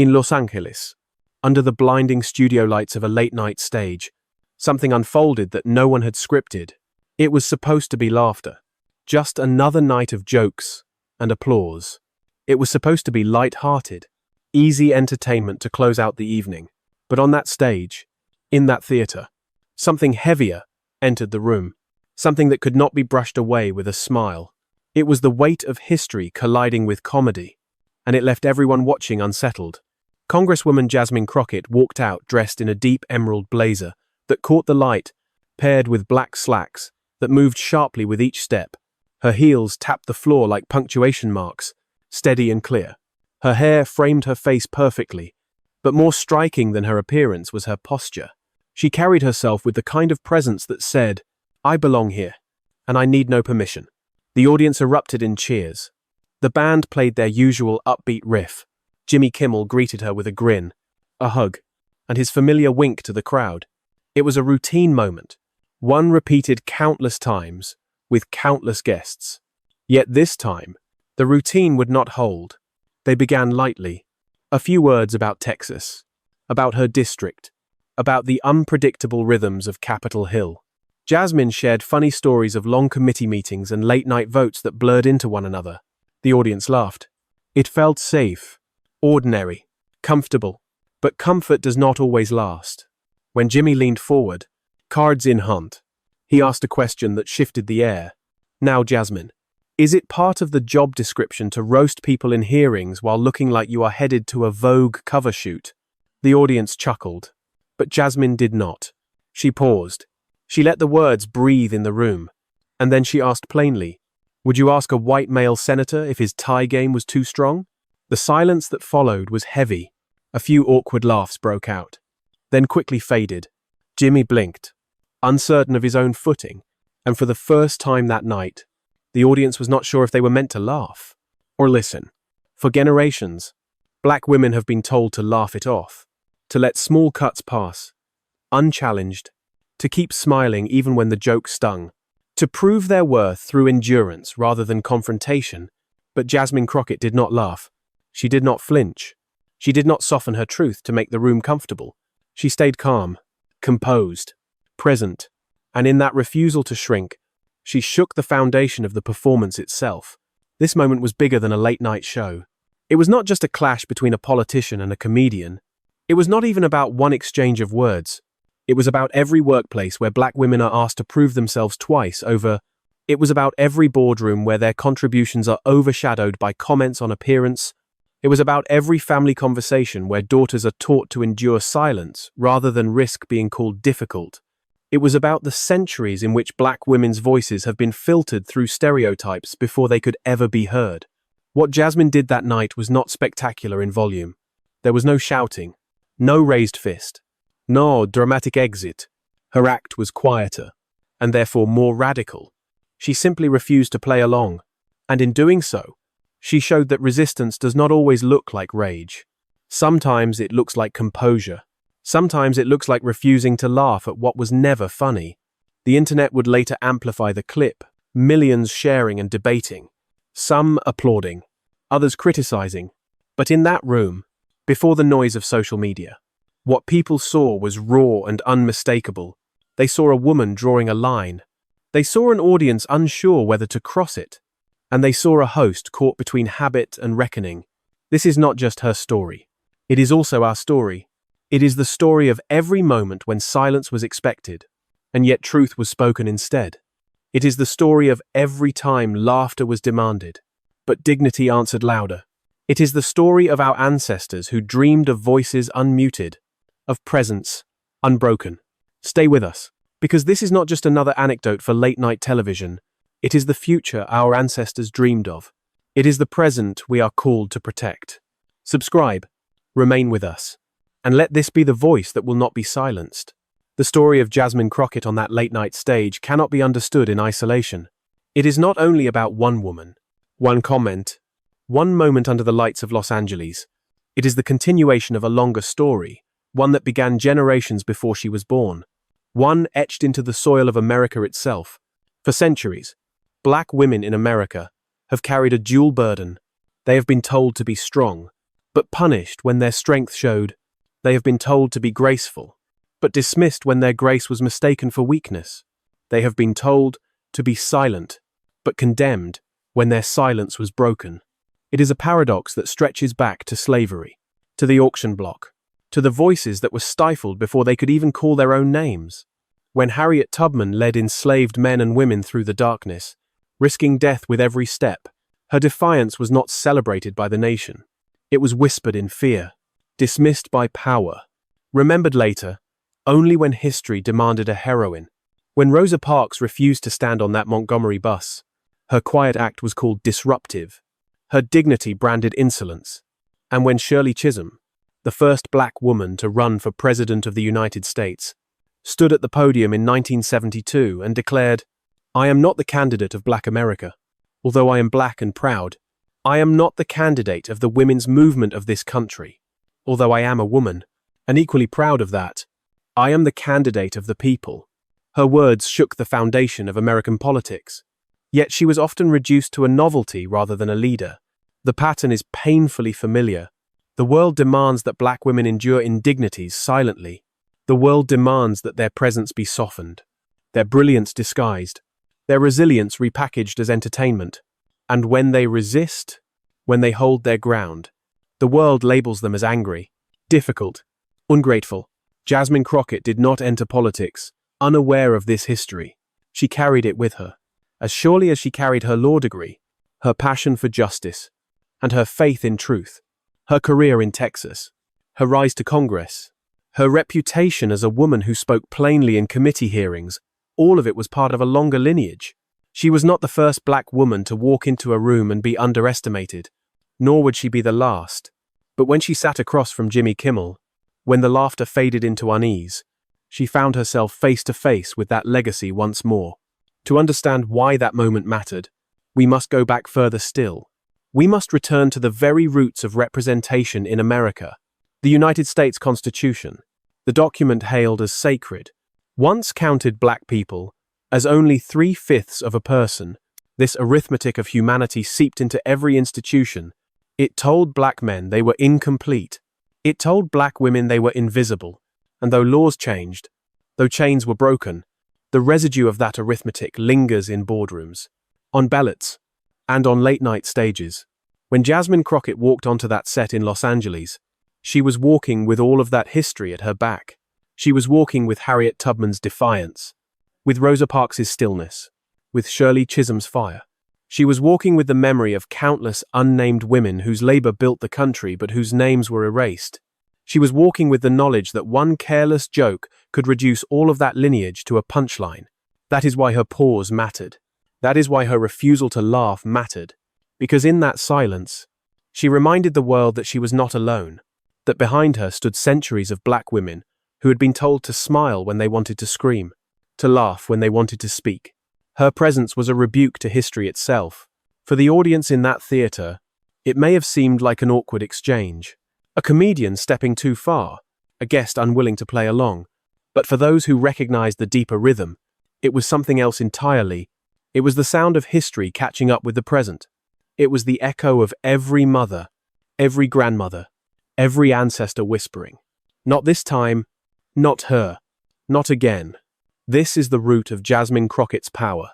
In Los Angeles, under the blinding studio lights of a late-night stage, something unfolded that no one had scripted. It was supposed to be laughter. Just another night of jokes and applause. It was supposed to be light-hearted, easy entertainment to close out the evening. But on that stage, in that theater, something heavier entered the room. Something that could not be brushed away with a smile. It was the weight of history colliding with comedy, and it left everyone watching unsettled. Congresswoman Jasmine Crockett walked out dressed in a deep emerald blazer that caught the light, paired with black slacks that moved sharply with each step. Her heels tapped the floor like punctuation marks, steady and clear. Her hair framed her face perfectly, but more striking than her appearance was her posture. She carried herself with the kind of presence that said, "I belong here, and I need no permission." The audience erupted in cheers. The band played their usual upbeat riff. Jimmy Kimmel greeted her with a grin, a hug, and his familiar wink to the crowd. It was a routine moment, one repeated countless times, with countless guests. Yet this time, the routine would not hold. They began lightly. A few words about Texas, about her district, about the unpredictable rhythms of Capitol Hill. Jasmine shared funny stories of long committee meetings and late-night votes that blurred into one another. The audience laughed. It felt safe, ordinary, comfortable. But comfort does not always last. When Jimmy leaned forward, cards in hand, he asked a question that shifted the air. "Now, Jasmine, is it part of the job description to roast people in hearings while looking like you are headed to a Vogue cover shoot?" The audience chuckled, but Jasmine did not. She paused. She let the words breathe in the room, and then she asked plainly, "Would you ask a white male senator if his tie game was too strong?" The silence that followed was heavy. A few awkward laughs broke out, then quickly faded. Jimmy blinked, uncertain of his own footing, and for the first time that night, the audience was not sure if they were meant to laugh or listen. For generations, black women have been told to laugh it off, to let small cuts pass, unchallenged, to keep smiling even when the joke stung, to prove their worth through endurance rather than confrontation. But Jasmine Crockett did not laugh. She did not flinch. She did not soften her truth to make the room comfortable. She stayed calm, composed, present, and in that refusal to shrink, she shook the foundation of the performance itself. This moment was bigger than a late-night show. It was not just a clash between a politician and a comedian. It was not even about one exchange of words. It was about every workplace where black women are asked to prove themselves twice over. It was about every boardroom where their contributions are overshadowed by comments on appearance. It was about every family conversation where daughters are taught to endure silence rather than risk being called difficult. It was about the centuries in which black women's voices have been filtered through stereotypes before they could ever be heard. What Jasmine did that night was not spectacular in volume. There was no shouting, no raised fist, no dramatic exit. Her act was quieter, and therefore more radical. She simply refused to play along, and in doing so, she showed that resistance does not always look like rage. Sometimes it looks like composure. Sometimes it looks like refusing to laugh at what was never funny. The internet would later amplify the clip, millions sharing and debating, some applauding, others criticizing. But in that room, before the noise of social media, what people saw was raw and unmistakable. They saw a woman drawing a line. They saw an audience unsure whether to cross it. And they saw a host caught between habit and reckoning. This is not just her story. It is also our story. It is the story of every moment when silence was expected, and yet truth was spoken instead. It is the story of every time laughter was demanded, but dignity answered louder. It is the story of our ancestors who dreamed of voices unmuted, of presence unbroken. Stay with us, because this is not just another anecdote for late-night television. It is the future our ancestors dreamed of. It is the present we are called to protect. Subscribe, remain with us, and let this be the voice that will not be silenced. The story of Jasmine Crockett on that late-night stage cannot be understood in isolation. It is not only about one woman, one comment, one moment under the lights of Los Angeles. It is the continuation of a longer story, one that began generations before she was born, one etched into the soil of America itself. For centuries, black women in America have carried a dual burden. They have been told to be strong, but punished when their strength showed. They have been told to be graceful, but dismissed when their grace was mistaken for weakness. They have been told to be silent, but condemned when their silence was broken. It is a paradox that stretches back to slavery, to the auction block, to the voices that were stifled before they could even call their own names. When Harriet Tubman led enslaved men and women through the darkness, risking death with every step, her defiance was not celebrated by the nation. It was whispered in fear, dismissed by power, remembered later, only when history demanded a heroine. When Rosa Parks refused to stand on that Montgomery bus, her quiet act was called disruptive, her dignity branded insolence. And when Shirley Chisholm, the first black woman to run for President of the United States, stood at the podium in 1972 and declared, "I am not the candidate of Black America. Although I am black and proud, I am not the candidate of the women's movement of this country. Although I am a woman, and equally proud of that, I am the candidate of the people." Her words shook the foundation of American politics. Yet she was often reduced to a novelty rather than a leader. The pattern is painfully familiar. The world demands that black women endure indignities silently. The world demands that their presence be softened, their brilliance disguised, their resilience repackaged as entertainment. And when they resist, when they hold their ground, the world labels them as angry, difficult, ungrateful. Jasmine Crockett did not enter politics unaware of this history. She carried it with her, as surely as she carried her law degree, her passion for justice, and her faith in truth, her career in Texas, her rise to Congress, her reputation as a woman who spoke plainly in committee hearings. All of it was part of a longer lineage. She was not the first black woman to walk into a room and be underestimated, nor would she be the last. But when she sat across from Jimmy Kimmel, when the laughter faded into unease, she found herself face to face with that legacy once more. To understand why that moment mattered, we must go back further still. We must return to the very roots of representation in America. The United States Constitution, the document hailed as sacred, once counted black people as only 3/5 of a person. This arithmetic of humanity seeped into every institution. It told black men they were incomplete. It told black women they were invisible. And though laws changed, though chains were broken, the residue of that arithmetic lingers in boardrooms, on ballots, and on late-night stages. When Jasmine Crockett walked onto that set in Los Angeles, she was walking with all of that history at her back. She was walking with Harriet Tubman's defiance, with Rosa Parks' stillness, with Shirley Chisholm's fire. She was walking with the memory of countless unnamed women whose labor built the country but whose names were erased. She was walking with the knowledge that one careless joke could reduce all of that lineage to a punchline. That is why her pause mattered. That is why her refusal to laugh mattered. Because in that silence, she reminded the world that she was not alone, that behind her stood centuries of black women who had been told to smile when they wanted to scream, to laugh when they wanted to speak. Her presence was a rebuke to history itself. For the audience in that theater, it may have seemed like an awkward exchange. A comedian stepping too far, a guest unwilling to play along. But for those who recognized the deeper rhythm, it was something else entirely. It was the sound of history catching up with the present. It was the echo of every mother, every grandmother, every ancestor whispering, "Not this time, not her, not again." This is the root of Jasmine Crockett's power.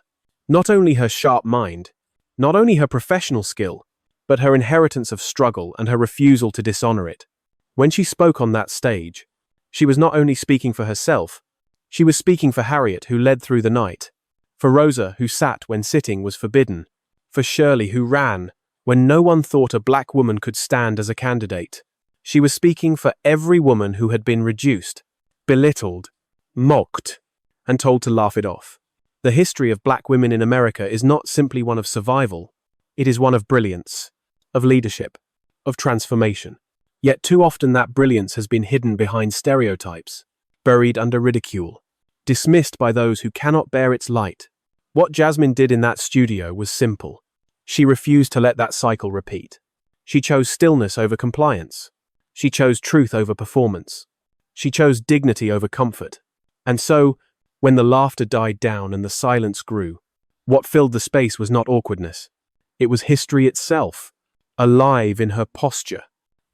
Not only her sharp mind, not only her professional skill, but her inheritance of struggle and her refusal to dishonor it. When she spoke on that stage, she was not only speaking for herself, she was speaking for Harriet, who led through the night, for Rosa, who sat when sitting was forbidden, for Shirley, who ran when no one thought a black woman could stand as a candidate. She was speaking for every woman who had been reduced, belittled, mocked, and told to laugh it off. The history of black women in America is not simply one of survival, it is one of brilliance, of leadership, of transformation. Yet too often that brilliance has been hidden behind stereotypes, buried under ridicule, dismissed by those who cannot bear its light. What Jasmine did in that studio was simple. She refused to let that cycle repeat. She chose stillness over compliance. She chose truth over performance. She chose dignity over comfort. And so, when the laughter died down and the silence grew, what filled the space was not awkwardness. It was history itself, alive in her posture,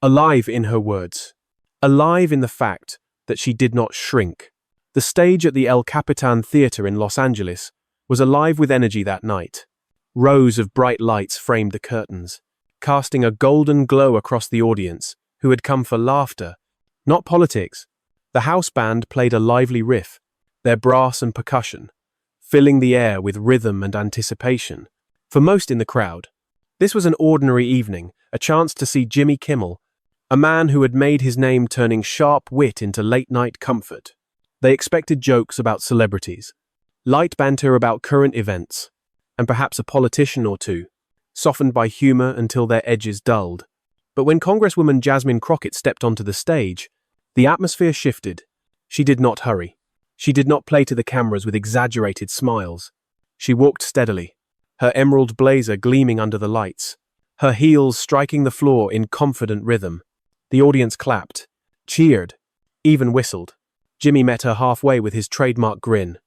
Alive in her words. Alive in the fact that she did not shrink. The stage at the El Capitan Theater in Los Angeles was alive with energy that night. Rows of bright lights framed the curtains, casting a golden glow across the audience, who had come for laughter, not politics. The house band played a lively riff, their brass and percussion, filling the air with rhythm and anticipation. For most in the crowd, this was an ordinary evening, a chance to see Jimmy Kimmel, a man who had made his name turning sharp wit into late-night comfort. They expected jokes about celebrities, light banter about current events, and perhaps a politician or two, softened by humor until their edges dulled. But when Congresswoman Jasmine Crockett stepped onto the stage, the atmosphere shifted. She did not hurry. She did not play to the cameras with exaggerated smiles. She walked steadily, her emerald blazer gleaming under the lights, her heels striking the floor in confident rhythm. The audience clapped, cheered, even whistled. Jimmy met her halfway with his trademark grin,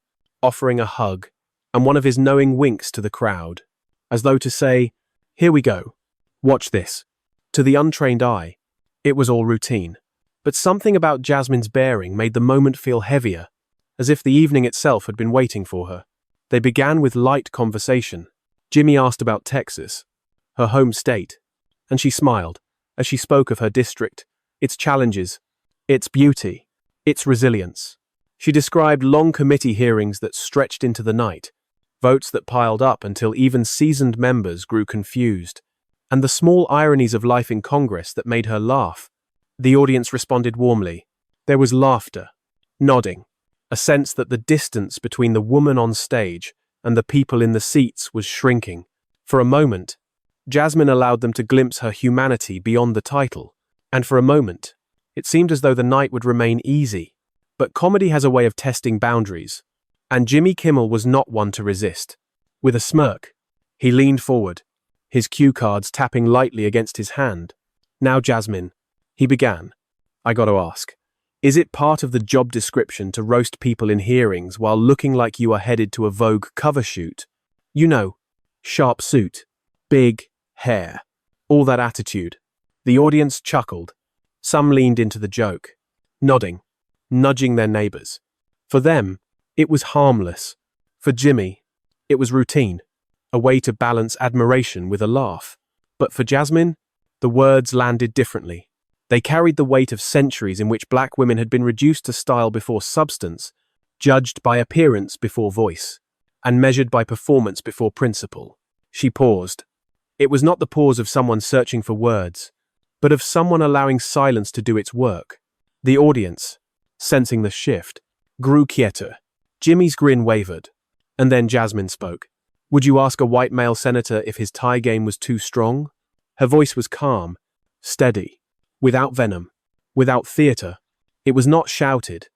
offering a hug, and one of his knowing winks to the crowd, as though to say, "Here we go. Watch this." To the untrained eye, it was all routine. But something about Jasmine's bearing made the moment feel heavier, as if the evening itself had been waiting for her. They began with light conversation. Jimmy asked about Texas, her home state, and she smiled as she spoke of her district, its challenges, its beauty, its resilience. She described long committee hearings that stretched into the night, votes that piled up until even seasoned members grew confused, and the small ironies of life in Congress that made her laugh. The audience responded warmly. There was laughter, nodding, a sense that the distance between the woman on stage and the people in the seats was shrinking. For a moment, Jasmine allowed them to glimpse her humanity beyond the title, and for a moment, it seemed as though the night would remain easy. But comedy has a way of testing boundaries, and Jimmy Kimmel was not one to resist. With a smirk, he leaned forward, his cue cards tapping lightly against his hand. "Now, Jasmine," he began, "I got to ask, is it part of the job description to roast people in hearings while looking like you are headed to a Vogue cover shoot? You know, sharp suit, big hair, all that attitude." The audience chuckled. Some leaned into the joke, nodding, nudging their neighbors. For them, it was harmless. For Jimmy, it was routine, a way to balance admiration with a laugh. But for Jasmine, the words landed differently. They carried the weight of centuries in which black women had been reduced to style before substance, judged by appearance before voice, and measured by performance before principle. She paused. It was not the pause of someone searching for words, but of someone allowing silence to do its work. The audience, sensing the shift, grew quieter. Jimmy's grin wavered, and then Jasmine spoke. "Would you ask a white male senator if his tie game was too strong?" Her voice was calm, steady, without venom, without theater. It was not shouted,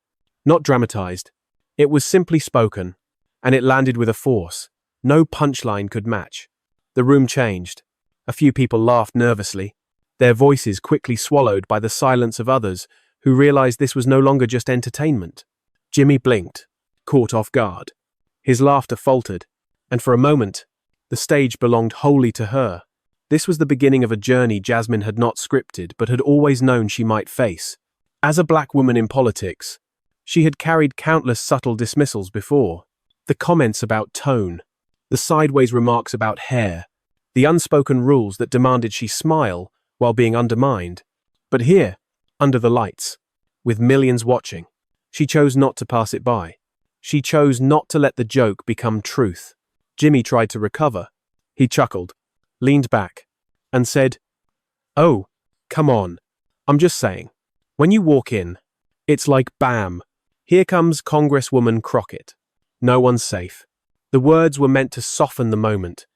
not dramatized. It was simply spoken, and it landed with a force no punchline could match. The room changed. A few people laughed nervously, their voices quickly swallowed by the silence of others who realized this was no longer just entertainment. Jimmy blinked, caught off guard. His laughter faltered, and for a moment, the stage belonged wholly to her. This was the beginning of a journey Jasmine had not scripted but had always known she might face. As a black woman in politics, she had carried countless subtle dismissals before. The comments about tone, the sideways remarks about hair, the unspoken rules that demanded she smile while being undermined. But here, under the lights, with millions watching, she chose not to pass it by. She chose not to let the joke become truth. Jimmy tried to recover. He chuckled, leaned back, and said, "Oh, come on. I'm just saying. When you walk in, it's like bam, here comes Congresswoman Crockett. No one's safe." The words were meant to soften the moment,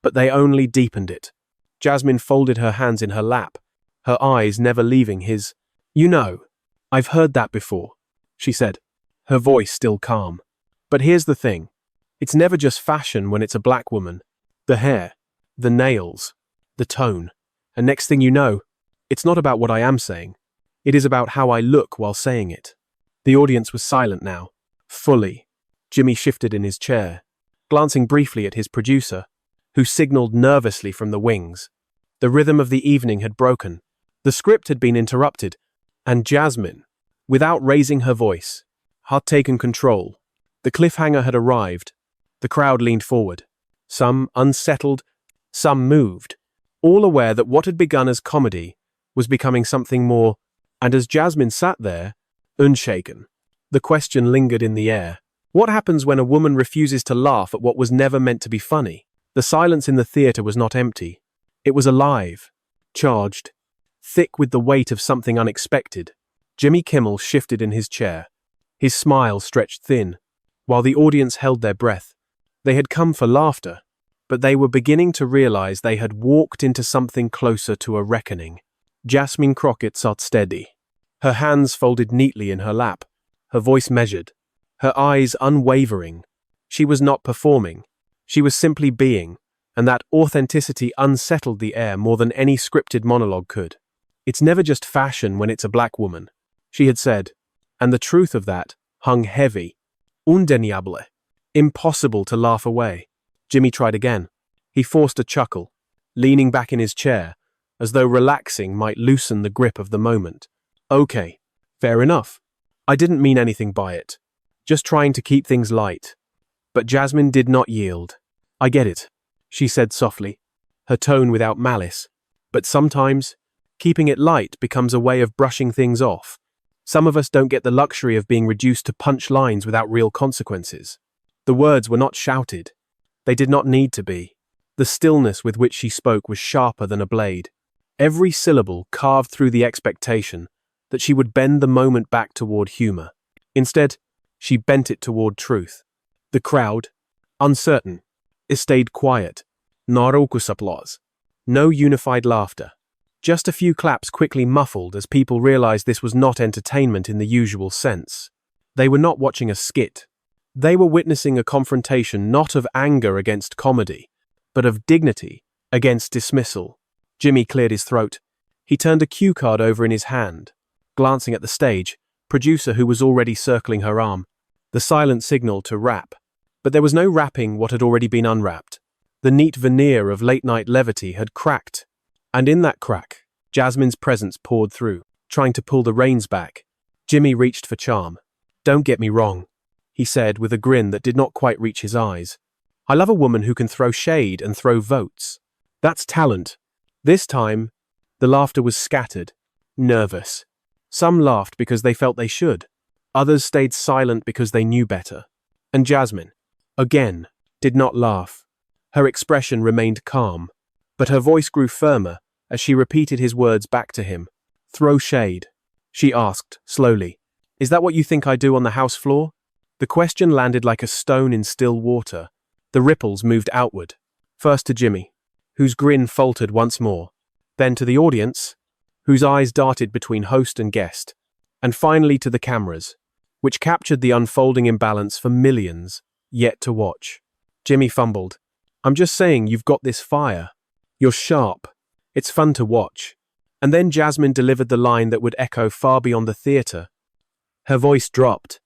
but they only deepened it. Jasmine folded her hands in her lap, her eyes never leaving his. "You know, I've heard that before," she said, her voice still calm. "But here's the thing. It's never just fashion when it's a black woman. The hair, the nails, the tone. And next thing you know, it's not about what I am saying. It is about how I look while saying it." The audience was silent now, fully. Jimmy shifted in his chair, glancing briefly at his producer, who signaled nervously from the wings. The rhythm of the evening had broken. The script had been interrupted, and Jasmine, without raising her voice, had taken control. The cliffhanger had arrived. The crowd leaned forward, some unsettled, some moved, all aware that what had begun as comedy was becoming something more, and as Jasmine sat there, unshaken, the question lingered in the air. What happens when a woman refuses to laugh at what was never meant to be funny? The silence in the theater was not empty. It was alive, charged, thick with the weight of something unexpected. Jimmy Kimmel shifted in his chair. His smile stretched thin, while the audience held their breath. They had come for laughter, but they were beginning to realize they had walked into something closer to a reckoning. Jasmine Crockett sat steady, her hands folded neatly in her lap, her voice measured, her eyes unwavering. She was not performing. She was simply being, and that authenticity unsettled the air more than any scripted monologue could. It's never just fashion when it's a black woman, she had said, and the truth of that hung heavy. Undeniable. Impossible to laugh away. Jimmy tried again. He forced a chuckle, leaning back in his chair, as though relaxing might loosen the grip of the moment. Okay, fair enough. I didn't mean anything by it. Just trying to keep things light. But Jasmine did not yield. I get it, she said softly, her tone without malice. But sometimes, keeping it light becomes a way of brushing things off. Some of us don't get the luxury of being reduced to punchlines without real consequences. The words were not shouted. They did not need to be. The stillness with which she spoke was sharper than a blade. Every syllable carved through the expectation that she would bend the moment back toward humor. Instead, she bent it toward truth. The crowd, uncertain, stayed quiet. No raucous applause. No unified laughter. Just a few claps quickly muffled as people realized this was not entertainment in the usual sense. They were not watching a skit. They were witnessing a confrontation not of anger against comedy, but of dignity against dismissal. Jimmy cleared his throat. He turned a cue card over in his hand, glancing at the stage producer who was already circling her arm. The silent signal to wrap. But there was no wrapping what had already been unwrapped. The neat veneer of late-night levity had cracked. And in that crack, Jasmine's presence poured through, trying to pull the reins back. Jimmy reached for charm. Don't get me wrong, he said with a grin that did not quite reach his eyes. I love a woman who can throw shade and throw votes. That's talent. This time, the laughter was scattered, nervous. Some laughed because they felt they should. Others stayed silent because they knew better. And Jasmine, again, did not laugh. Her expression remained calm, but her voice grew firmer as she repeated his words back to him. Throw shade, she asked, slowly. Is that what you think I do on the house floor? The question landed like a stone in still water. The ripples moved outward, first to Jimmy, whose grin faltered once more, then to the audience, whose eyes darted between host and guest, and finally to the cameras, which captured the unfolding imbalance for millions yet to watch. Jimmy fumbled. I'm just saying you've got this fire. You're sharp. It's fun to watch. And then Jasmine delivered the line that would echo far beyond the theater. Her voice dropped,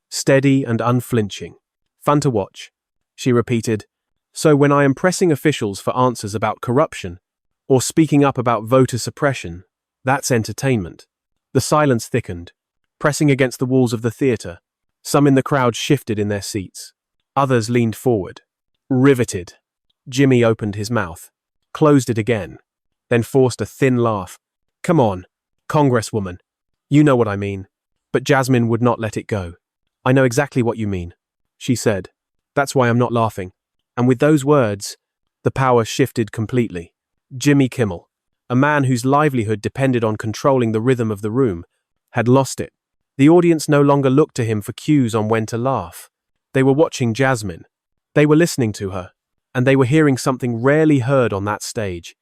steady and unflinching. Fun to watch, she repeated. So when I am pressing officials for answers about corruption, or speaking up about voter suppression, that's entertainment. The silence thickened, pressing against the walls of the theater. Some in the crowd shifted in their seats. Others leaned forward, riveted. Jimmy opened his mouth, closed it again, then forced a thin laugh. Come on, Congresswoman. You know what I mean. But Jasmine would not let it go. I know exactly what you mean, she said. That's why I'm not laughing. And with those words, the power shifted completely. Jimmy Kimmel, a man whose livelihood depended on controlling the rhythm of the room, had lost it. The audience no longer looked to him for cues on when to laugh. They were watching Jasmine. They were listening to her. And they were hearing something rarely heard on that stage.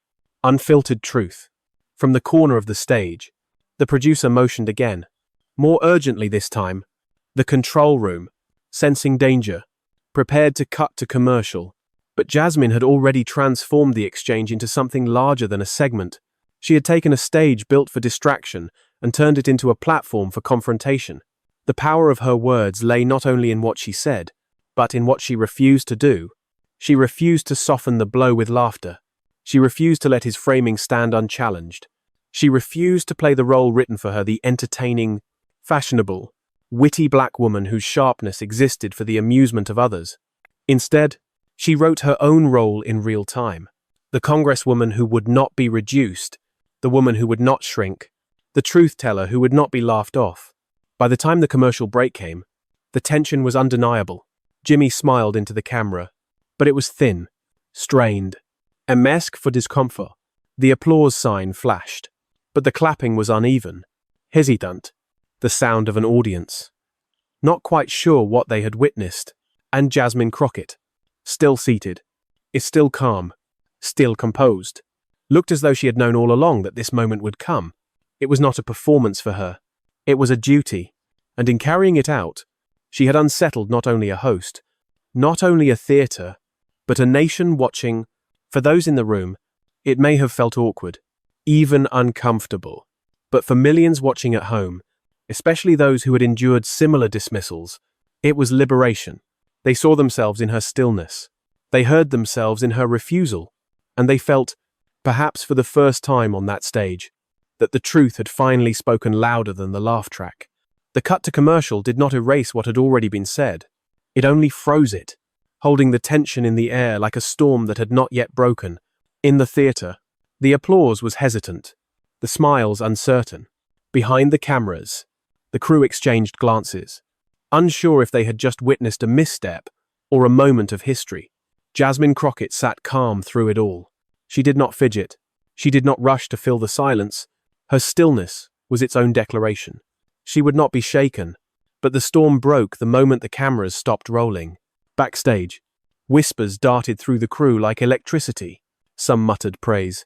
Unfiltered truth. From the corner of the stage, the producer motioned again. More urgently this time, the control room, sensing danger, prepared to cut to commercial. But Jasmine had already transformed the exchange into something larger than a segment. She had taken a stage built for distraction and turned it into a platform for confrontation. The power of her words lay not only in what she said, but in what she refused to do. She refused to soften the blow with laughter. She refused to let his framing stand unchallenged. She refused to play the role written for her, the entertaining, fashionable, witty black woman whose sharpness existed for the amusement of others. Instead, she wrote her own role in real time. The Congresswoman who would not be reduced, the woman who would not shrink, the truth teller who would not be laughed off. By the time the commercial break came, the tension was undeniable. Jimmy smiled into the camera, but it was thin, strained, a mask for discomfort. The applause sign flashed, but the clapping was uneven, hesitant, the sound of an audience, not quite sure what they had witnessed. And Jasmine Crockett, still seated, is still calm, still composed, looked as though she had known all along that this moment would come. It was not a performance for her, it was a duty, and in carrying it out, she had unsettled not only a host, not only a theatre, but a nation watching. For those in the room, it may have felt awkward, even uncomfortable, but for millions watching at home, especially those who had endured similar dismissals, it was liberation. They saw themselves in her stillness, they heard themselves in her refusal, and they felt, perhaps for the first time on that stage, that the truth had finally spoken louder than the laugh track. The cut to commercial did not erase what had already been said. It only froze it, holding the tension in the air like a storm that had not yet broken. In the theatre, the applause was hesitant, the smiles uncertain. Behind the cameras, the crew exchanged glances, unsure if they had just witnessed a misstep or a moment of history. Jasmine Crockett sat calm through it all. She did not fidget. She did not rush to fill the silence. Her stillness was its own declaration. She would not be shaken, but the storm broke the moment the cameras stopped rolling. Backstage, whispers darted through the crew like electricity. Some muttered praise.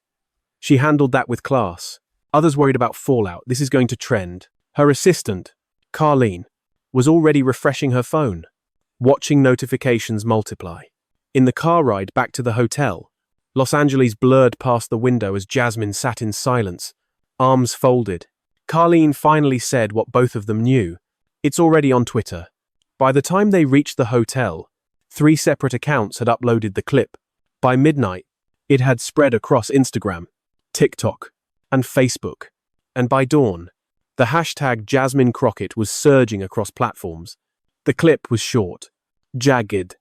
She handled that with class. Others worried about fallout. This is going to trend. Her assistant, Carlene, was already refreshing her phone, watching notifications multiply. In the car ride back to the hotel, Los Angeles blurred past the window as Jasmine sat in silence, arms folded. Carlene finally said what both of them knew. It's already on Twitter. By the time they reached the hotel, 3 separate accounts had uploaded the clip. By midnight, it had spread across Instagram, TikTok, and Facebook. And by dawn, the hashtag Jasmine Crockett was surging across platforms. The clip was short, jagged,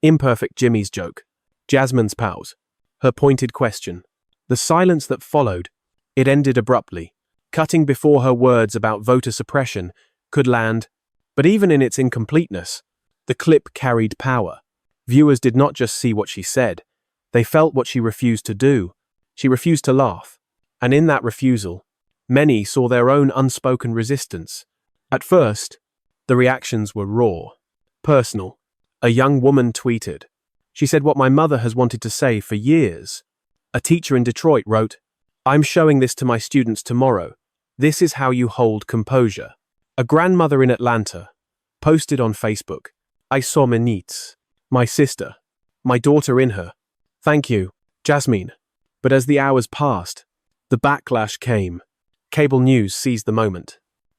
imperfect. Jimmy's joke, Jasmine's pause, her pointed question. The silence that followed, it ended abruptly, cutting before her words about voter suppression could land. But even in its incompleteness, the clip carried power. Viewers did not just see what she said, they felt what she refused to do. She refused to laugh, and in that refusal, many saw their own unspoken resistance. At first, the reactions were raw, personal. A young woman tweeted. She said what my mother has wanted to say for years. A teacher in Detroit wrote, "I'm showing this to my students tomorrow. This is how you hold composure." A grandmother in Atlanta posted on Facebook, "I saw my niece, my sister, my daughter in her. Thank you, Jasmine." But as the hours passed, the backlash came. Cable news seized the moment.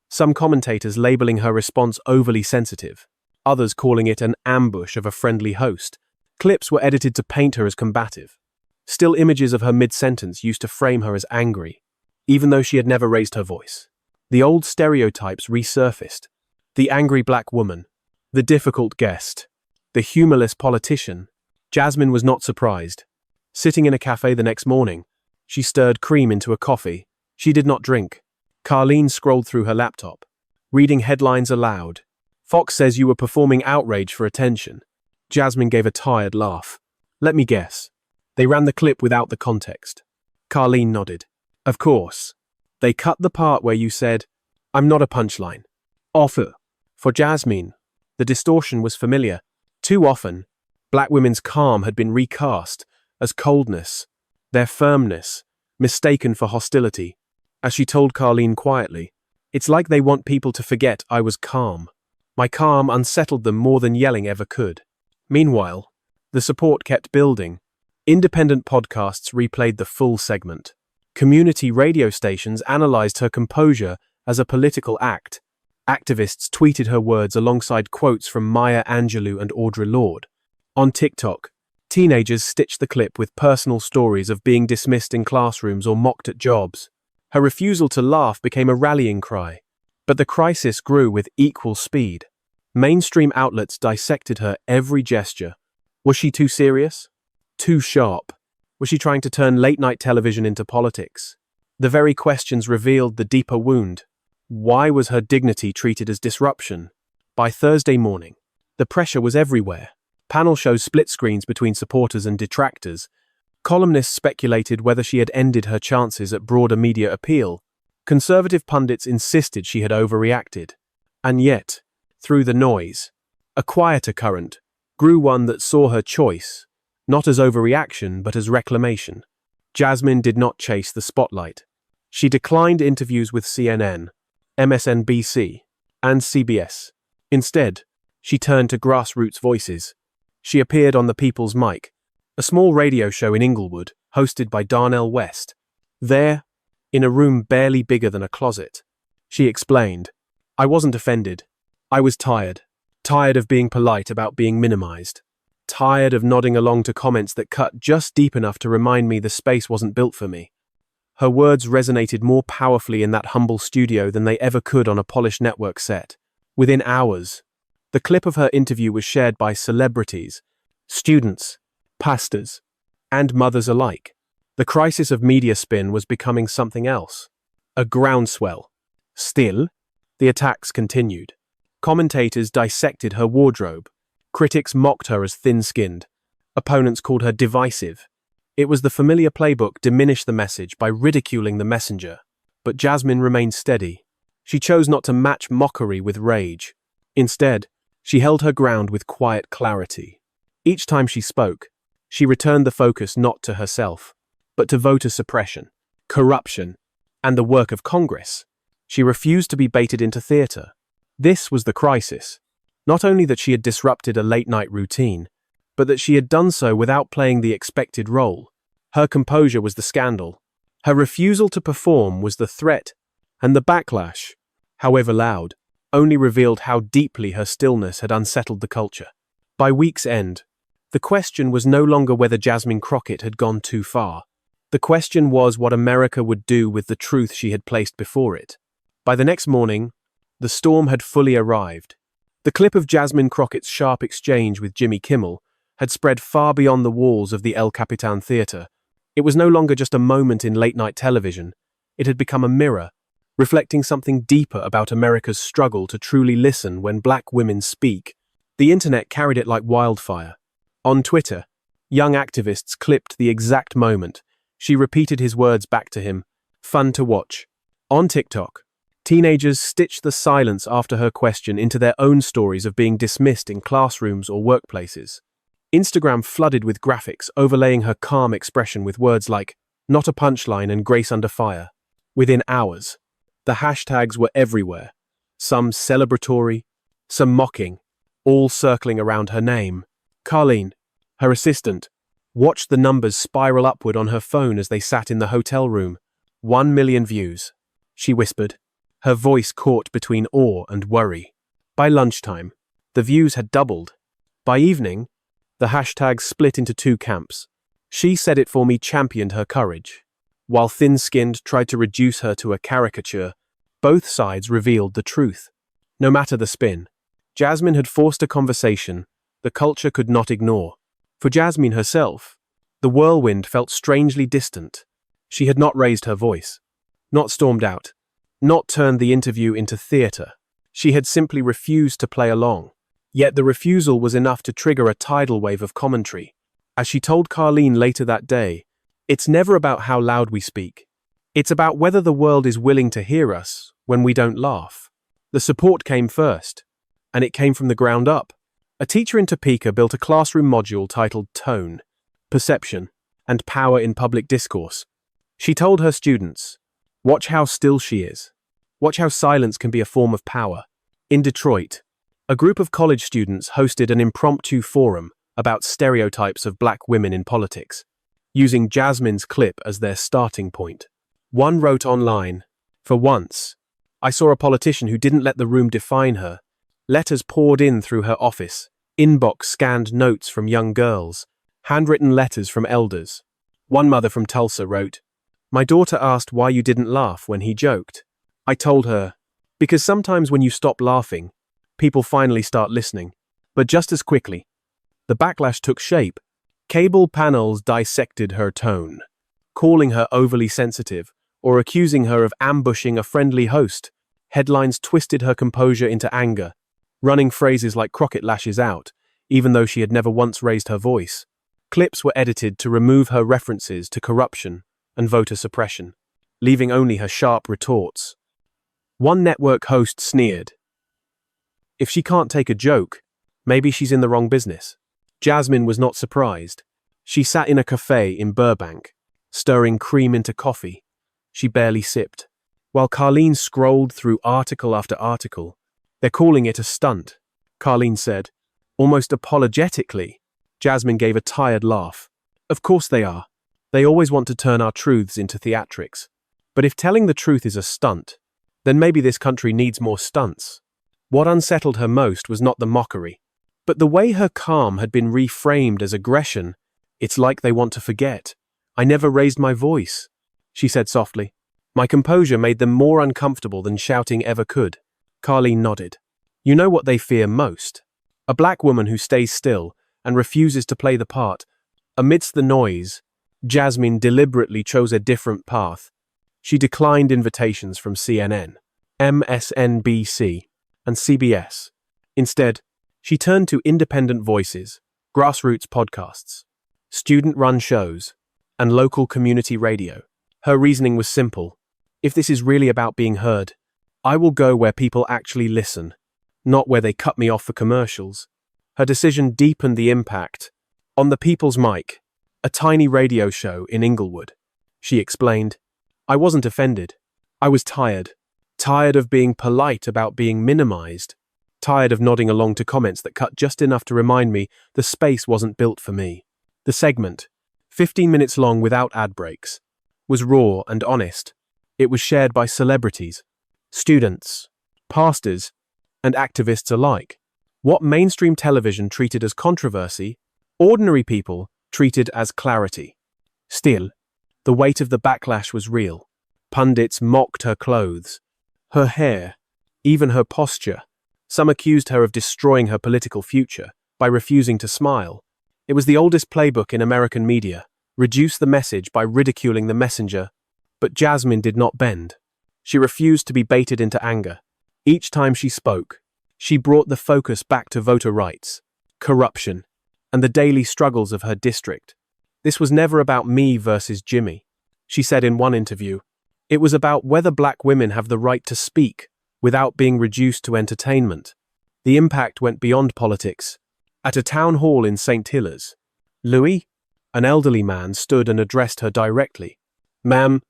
Some commentators labeling her response overly sensitive, others calling it an ambush of a friendly host. Clips were edited to paint her as combative. Still images of her mid-sentence used to frame her as angry, even though she had never raised her voice. The old stereotypes resurfaced. The angry black woman, the difficult guest, the humorless politician. Jasmine was not surprised. Sitting in a cafe the next morning, she stirred cream into a coffee. She did not drink. Carlene scrolled through her laptop, reading headlines aloud. "Fox says you were performing outrage for attention." Jasmine gave a tired laugh. "Let me guess. They ran the clip without the context." Carlene nodded. "Of course. They cut the part where you said, 'I'm not a punchline.'" Offer. For Jasmine, the distortion was familiar. Too often, black women's calm had been recast as coldness, their firmness, mistaken for hostility. As she told Carlene quietly, "It's like they want people to forget I was calm. My calm unsettled them more than yelling ever could." Meanwhile, the support kept building. Independent podcasts replayed the full segment. Community radio stations analyzed her composure as a political act. Activists tweeted her words alongside quotes from Maya Angelou and Audre Lorde. On TikTok, teenagers stitched the clip with personal stories of being dismissed in classrooms or mocked at jobs. Her refusal to laugh became a rallying cry. But the crisis grew with equal speed. Mainstream outlets dissected her every gesture. Was she too serious? Too sharp? Was she trying to turn late-night television into politics? The very questions revealed the deeper wound. Why was her dignity treated as disruption? By Thursday morning, the pressure was everywhere. Panel shows split screens between supporters and detractors. Columnists speculated whether she had ended her chances at broader media appeal. Conservative pundits insisted she had overreacted. And yet, through the noise, a quieter current grew, one that saw her choice, not as overreaction but as reclamation. Jasmine did not chase the spotlight. She declined interviews with CNN, MSNBC, and CBS. Instead, she turned to grassroots voices. She appeared on The People's Mic, a small radio show in Inglewood, hosted by Darnell West. There, in a room barely bigger than a closet, she explained, "I wasn't offended. I was tired. Tired of being polite about being minimized. Tired of nodding along to comments that cut just deep enough to remind me the space wasn't built for me." Her words resonated more powerfully in that humble studio than they ever could on a polished network set. Within hours, the clip of her interview was shared by celebrities, students, pastors, and mothers alike. The crisis of media spin was becoming something else. A groundswell. Still, the attacks continued. Commentators dissected her wardrobe. Critics mocked her as thin-skinned. Opponents called her divisive. It was the familiar playbook: diminish the message by ridiculing the messenger. But Jasmine remained steady. She chose not to match mockery with rage. Instead, she held her ground with quiet clarity. Each time she spoke, she returned the focus not to herself, but to voter suppression, corruption, and the work of Congress. She refused to be baited into theater. This was the crisis. Not only that she had disrupted a late-night routine, but that she had done so without playing the expected role. Her composure was the scandal. Her refusal to perform was the threat, and the backlash, however loud, only revealed how deeply her stillness had unsettled the culture. By week's end, the question was no longer whether Jasmine Crockett had gone too far. The question was what America would do with the truth she had placed before it. By the next morning, the storm had fully arrived. The clip of Jasmine Crockett's sharp exchange with Jimmy Kimmel had spread far beyond the walls of the El Capitan Theater. It was no longer just a moment in late-night television. It had become a mirror, reflecting something deeper about America's struggle to truly listen when black women speak. The internet carried it like wildfire. On Twitter, young activists clipped the exact moment. She repeated his words back to him. Fun to watch. On TikTok, teenagers stitched the silence after her question into their own stories of being dismissed in classrooms or workplaces. Instagram flooded with graphics overlaying her calm expression with words like NotAPunchline and Grace Under Fire. Within hours, the hashtags were everywhere, some celebratory, some mocking, all circling around her name. Carlene, her assistant, watched the numbers spiral upward on her phone as they sat in the hotel room. 1 million views, she whispered, her voice caught between awe and worry. By lunchtime, the views had doubled. By evening, the hashtags split into two camps. She Said It For Me championed her courage, while Thin-Skinned tried to reduce her to a caricature. Both sides revealed the truth. No matter the spin, Jasmine had forced a conversation the culture could not ignore. For Jasmine herself, the whirlwind felt strangely distant. She had not raised her voice, not stormed out, not turned the interview into theater. She had simply refused to play along. Yet the refusal was enough to trigger a tidal wave of commentary. As she told Carlene later that day, it's never about how loud we speak. It's about whether the world is willing to hear us when we don't laugh. The support came first, and it came from the ground up. A teacher in Topeka built a classroom module titled Tone, Perception, and Power in Public Discourse. She told her students, watch how still she is. Watch how silence can be a form of power. In Detroit, a group of college students hosted an impromptu forum about stereotypes of black women in politics, using Jasmine's clip as their starting point. One wrote online, "For once, I saw a politician who didn't let the room define her. Letters poured in through her office, inbox scanned notes from young girls, handwritten letters from elders." One mother from Tulsa wrote, My daughter asked why you didn't laugh when he joked. I told her, because sometimes when you stop laughing, people finally start listening. But just as quickly, the backlash took shape. Cable panels dissected her tone, calling her overly sensitive or accusing her of ambushing a friendly host. Headlines twisted her composure into anger, running phrases like Crockett lashes out, even though she had never once raised her voice. Clips were edited to remove her references to corruption and voter suppression, leaving only her sharp retorts. One network host sneered, "If she can't take a joke, maybe she's in the wrong business." Jasmine was not surprised. She sat in a cafe in Burbank, stirring cream into coffee. She barely sipped, while Carlene scrolled through article after article. "They're calling it a stunt," Carlene said, almost apologetically. Jasmine gave a tired laugh. "Of course they are. They always want to turn our truths into theatrics. But if telling the truth is a stunt, then maybe this country needs more stunts." What unsettled her most was not the mockery, but the way her calm had been reframed as aggression. "It's like they want to forget. I never raised my voice," she said softly. "My composure made them more uncomfortable than shouting ever could." Carlene nodded. "You know what they fear most? A black woman who stays still and refuses to play the part." Amidst the noise, Jasmine deliberately chose a different path. She declined invitations from CNN, MSNBC, and CBS. Instead, she turned to independent voices, grassroots podcasts, student-run shows, and local community radio. Her reasoning was simple. If this is really about being heard, I will go where people actually listen, not where they cut me off for commercials. Her decision deepened the impact. On the People's Mic, a tiny radio show in Inglewood, she explained, "I wasn't offended. I was tired. Tired of being polite about being minimized. Tired of nodding along to comments that cut just enough to remind me the space wasn't built for me." The segment, 15 minutes long without ad breaks, was raw and honest. It was shared by celebrities, students, pastors, and activists alike. What mainstream television treated as controversy, ordinary people treated as clarity. Still, the weight of the backlash was real. Pundits mocked her clothes, her hair, even her posture. Some accused her of destroying her political future by refusing to smile. It was the oldest playbook in American media: reduce the message by ridiculing the messenger. But Jasmine did not bend. She refused to be baited into anger. Each time she spoke, she brought the focus back to voter rights, corruption, and the daily struggles of her district. "This was never about me versus Jimmy," she said in one interview. "It was about whether black women have the right to speak without being reduced to entertainment." The impact went beyond politics. At a town hall in St. Hilars, Louis, an elderly man, stood and addressed her directly. "Ma'am,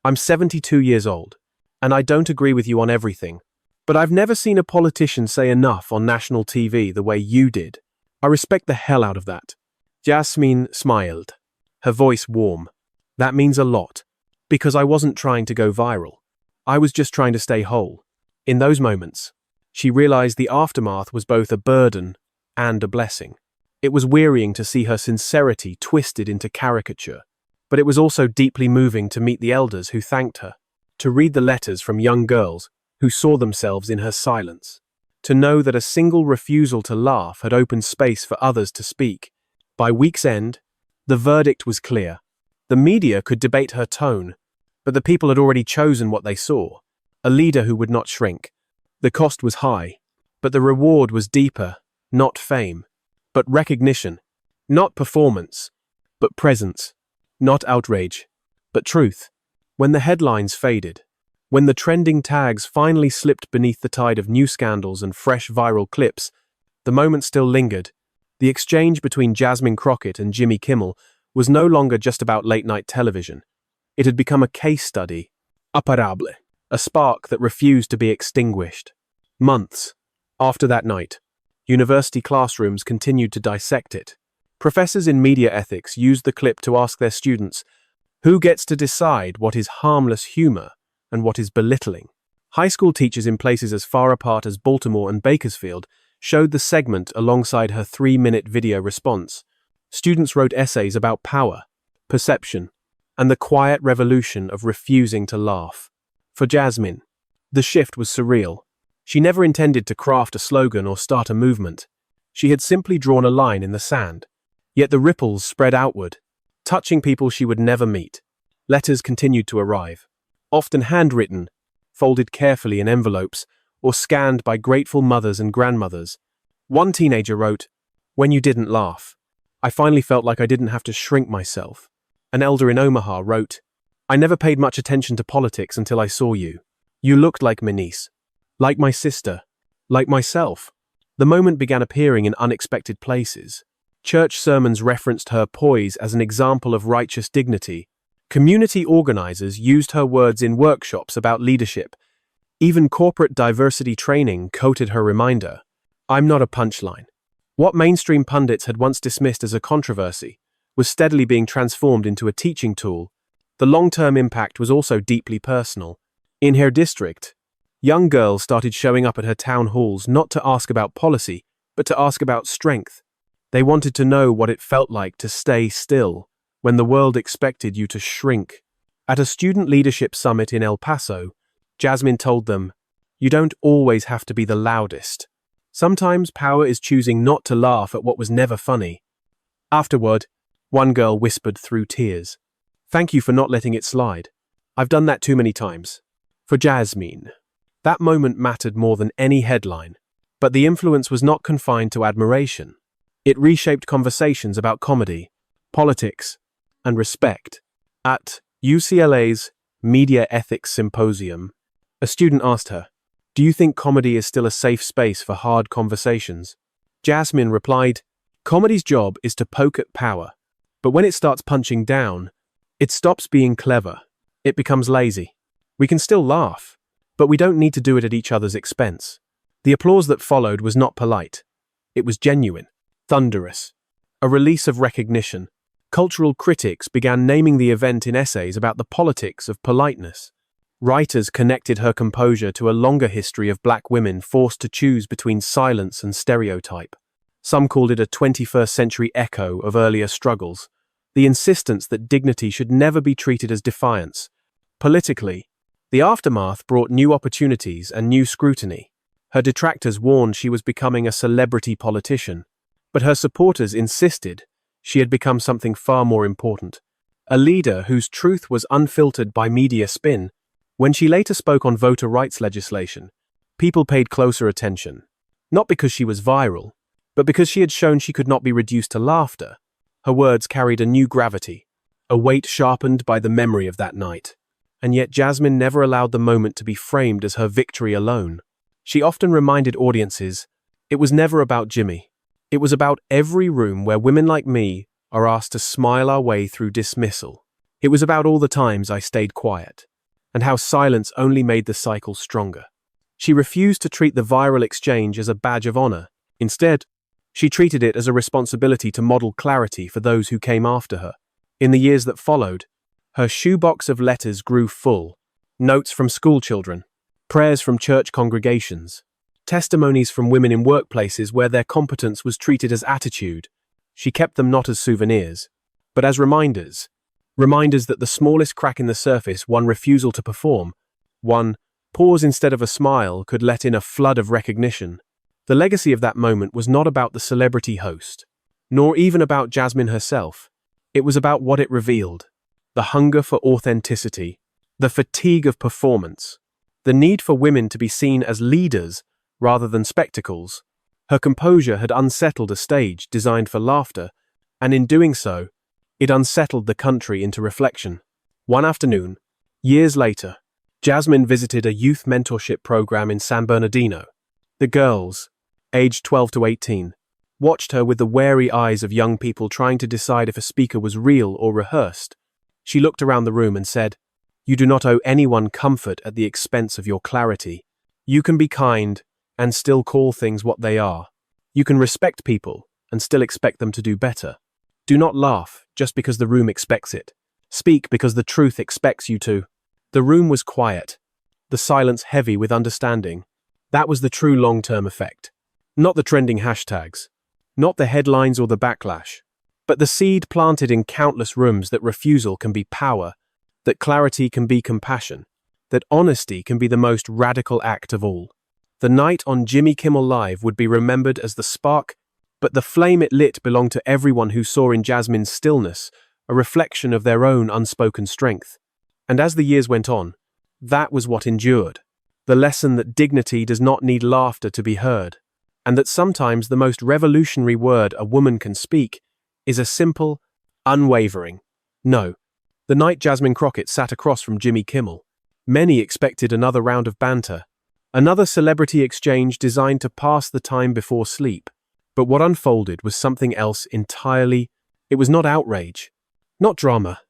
I'm 72 years old, and I don't agree with you on everything, but I've never seen a politician say enough on national TV the way you did. I respect the hell out of that." Jasmine smiled, her voice warm. "That means a lot, because I wasn't trying to go viral. I was just trying to stay whole." In those moments, she realized the aftermath was both a burden and a blessing. It was wearying to see her sincerity twisted into caricature, but it was also deeply moving to meet the elders who thanked her, to read the letters from young girls who saw themselves in her silence, to know that a single refusal to laugh had opened space for others to speak. By week's end, the verdict was clear. The media could debate her tone, but the people had already chosen what they saw: a leader who would not shrink. The cost was high, but the reward was deeper: not fame, but recognition; not performance, but presence; not outrage, but truth. When the headlines faded, when the trending tags finally slipped beneath the tide of new scandals and fresh viral clips, the moment still lingered. The exchange between Jasmine Crockett and Jimmy Kimmel was no longer just about late-night television. It had become a case study, imparable, a spark that refused to be extinguished. Months after that night, university classrooms continued to dissect it. Professors in media ethics used the clip to ask their students, who gets to decide what is harmless humor and what is belittling? High school teachers in places as far apart as Baltimore and Bakersfield showed the segment alongside her 3-minute video response. Students wrote essays about power, perception, and the quiet revolution of refusing to laugh. For Jasmine, the shift was surreal. She never intended to craft a slogan or start a movement. She had simply drawn a line in the sand. Yet the ripples spread outward, touching people she would never meet. Letters continued to arrive, often handwritten, folded carefully in envelopes, or scanned by grateful mothers and grandmothers. One teenager wrote, "When you didn't laugh, I finally felt like I didn't have to shrink myself." An elder in Omaha wrote, "I never paid much attention to politics until I saw you. You looked like my niece, like my sister, like myself." The moment began appearing in unexpected places. Church sermons referenced her poise as an example of righteous dignity. Community organizers used her words in workshops about leadership. Even corporate diversity training quoted her reminder, "I'm not a punchline." What mainstream pundits had once dismissed as a controversy was steadily being transformed into a teaching tool. The long-term impact was also deeply personal. In her district, young girls started showing up at her town halls not to ask about policy, but to ask about strength. They wanted to know what it felt like to stay still when the world expected you to shrink. At a student leadership summit in El Paso, Jasmine told them, "You don't always have to be the loudest. Sometimes power is choosing not to laugh at what was never funny." Afterward, one girl whispered through tears, "Thank you for not letting it slide. I've done that too many times." For Jasmine, that moment mattered more than any headline, but the influence was not confined to admiration. It reshaped conversations about comedy, politics, and respect. At UCLA's Media Ethics Symposium, a student asked her, "Do you think comedy is still a safe space for hard conversations?" Jasmine replied, "Comedy's job is to poke at power, but when it starts punching down, it stops being clever. It becomes lazy. We can still laugh, but we don't need to do it at each other's expense." The applause that followed was not polite. It was genuine, thunderous, a release of recognition. Cultural critics began naming the event in essays about the politics of politeness. Writers connected her composure to a longer history of black women forced to choose between silence and stereotype. Some called it a 21st century echo of earlier struggles, the insistence that dignity should never be treated as defiance. Politically, the aftermath brought new opportunities and new scrutiny. Her detractors warned she was becoming a celebrity politician, but her supporters insisted she had become something far more important, a leader whose truth was unfiltered by media spin. When she later spoke on voter rights legislation, people paid closer attention, not because she was viral, but because she had shown she could not be reduced to laughter. Her words carried a new gravity, a weight sharpened by the memory of that night. And yet Jasmine never allowed the moment to be framed as her victory alone. She often reminded audiences, it was never about Jimmy. It was about every room where women like me are asked to smile our way through dismissal. It was about all the times I stayed quiet, and how silence only made the cycle stronger. She refused to treat the viral exchange as a badge of honor. Instead, she treated it as a responsibility to model clarity for those who came after her. In the years that followed, her shoebox of letters grew full. Notes from schoolchildren, prayers from church congregations, testimonies from women in workplaces where their competence was treated as attitude. She kept them not as souvenirs, but as reminders. Reminders that the smallest crack in the surface, one refusal to perform, one pause instead of a smile, could let in a flood of recognition. The legacy of that moment was not about the celebrity host, nor even about Jasmine herself. It was about what it revealed: the hunger for authenticity, the fatigue of performance, the need for women to be seen as leaders rather than spectacles. Her composure had unsettled a stage designed for laughter, and in doing so, it unsettled the country into reflection. One afternoon, years later, Jasmine visited a youth mentorship program in San Bernardino. The girls, aged 12 to 18, watched her with the wary eyes of young people trying to decide if a speaker was real or rehearsed. She looked around the room and said, "You do not owe anyone comfort at the expense of your clarity. You can be kind and still call things what they are. You can respect people and still expect them to do better. Do not laugh just because the room expects it. Speak because the truth expects you to." The room was quiet, the silence heavy with understanding. That was the true long-term effect. Not the trending hashtags, not the headlines or the backlash, but the seed planted in countless rooms that refusal can be power, that clarity can be compassion, that honesty can be the most radical act of all. The night on Jimmy Kimmel Live would be remembered as the spark, but the flame it lit belonged to everyone who saw in Jasmine's stillness a reflection of their own unspoken strength. And as the years went on, that was what endured. The lesson that dignity does not need laughter to be heard, and that sometimes the most revolutionary word a woman can speak is a simple, unwavering no. The night Jasmine Crockett sat across from Jimmy Kimmel, many expected another round of banter, another celebrity exchange designed to pass the time before sleep. But what unfolded was something else entirely. It was not outrage, not drama,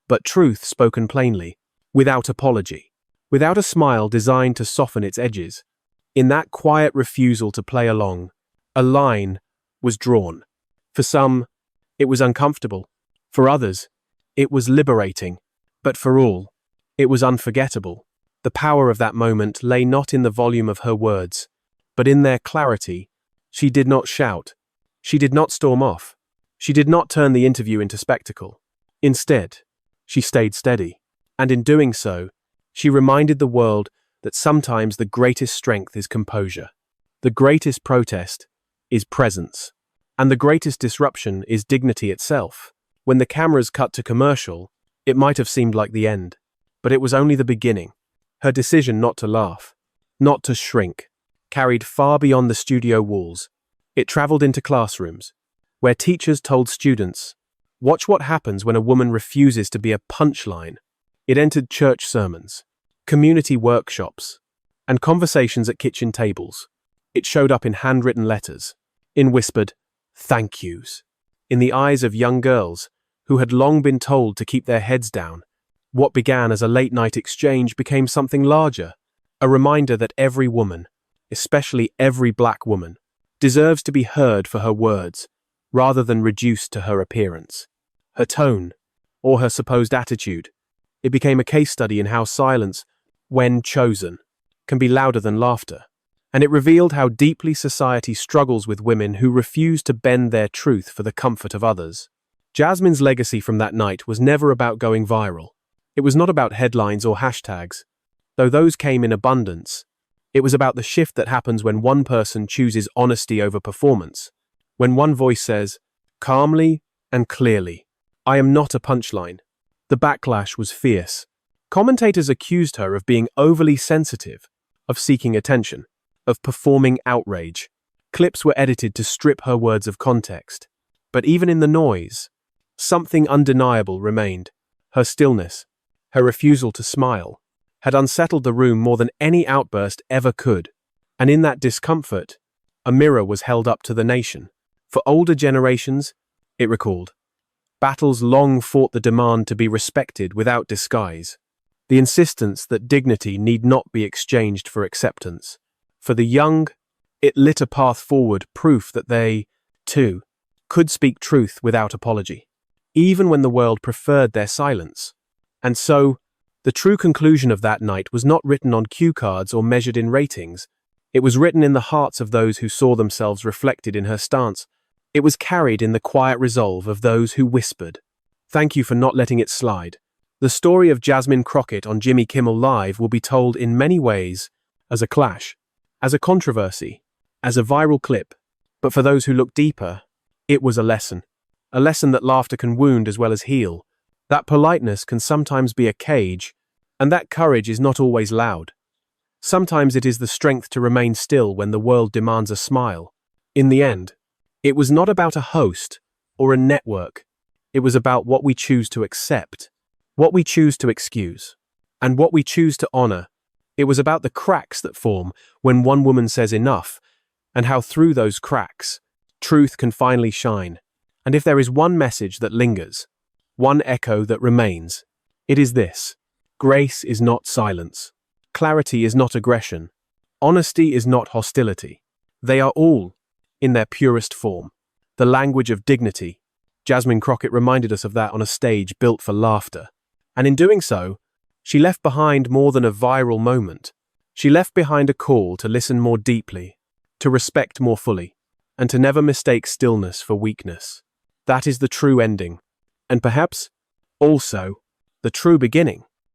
but truth spoken plainly, without apology, without a smile designed to soften its edges. In that quiet refusal to play along, a line was drawn. For some, it was uncomfortable. For others, it was liberating. But for all, it was unforgettable. The power of that moment lay not in the volume of her words, but in their clarity. She did not shout. She did not storm off. She did not turn the interview into spectacle. Instead, she stayed steady. And in doing so, she reminded the world that sometimes the greatest strength is composure. The greatest protest is presence. And the greatest disruption is dignity itself. When the cameras cut to commercial, it might have seemed like the end. But it was only the beginning. Her decision not to laugh, not to shrink, carried far beyond the studio walls. It traveled into classrooms, where teachers told students, "Watch what happens when a woman refuses to be a punchline." It entered church sermons, community workshops, and conversations at kitchen tables. It showed up in handwritten letters, in whispered thank yous, in the eyes of young girls who had long been told to keep their heads down. What began as a late-night exchange became something larger, a reminder that every woman, especially every black woman, deserves to be heard for her words, rather than reduced to her appearance, her tone, or her supposed attitude. It became a case study in how silence, when chosen, can be louder than laughter, and it revealed how deeply society struggles with women who refuse to bend their truth for the comfort of others. Jasmine's legacy from that night was never about going viral. It was not about headlines or hashtags, though those came in abundance. It was about the shift that happens when one person chooses honesty over performance, when one voice says, calmly and clearly, "I am not a punchline." The backlash was fierce. Commentators accused her of being overly sensitive, of seeking attention, of performing outrage. Clips were edited to strip her words of context. But even in the noise, something undeniable remained. Her stillness, her refusal to smile, had unsettled the room more than any outburst ever could. And in that discomfort, a mirror was held up to the nation. For older generations, it recalled, battles long fought the demand to be respected without disguise, the insistence that dignity need not be exchanged for acceptance. For the young, it lit a path forward, proof that they, too, could speak truth without apology, even when the world preferred their silence. And so, the true conclusion of that night was not written on cue cards or measured in ratings. It was written in the hearts of those who saw themselves reflected in her stance. It was carried in the quiet resolve of those who whispered, "Thank you for not letting it slide." The story of Jasmine Crockett on Jimmy Kimmel Live will be told in many ways, as a clash, as a controversy, as a viral clip. But for those who look deeper, it was a lesson that laughter can wound as well as heal, that politeness can sometimes be a cage, and that courage is not always loud. Sometimes it is the strength to remain still when the world demands a smile. In the end, it was not about a host or a network. It was about what we choose to accept, what we choose to excuse, and what we choose to honor. It was about the cracks that form when one woman says enough, and how through those cracks, truth can finally shine. And if there is one message that lingers, one echo that remains, it is this: grace is not silence. Clarity is not aggression. Honesty is not hostility. They are all, in their purest form, the language of dignity. Jasmine Crockett reminded us of that on a stage built for laughter. And in doing so, she left behind more than a viral moment. She left behind a call to listen more deeply, to respect more fully, and to never mistake stillness for weakness. That is the true ending. And perhaps, also, the true beginning.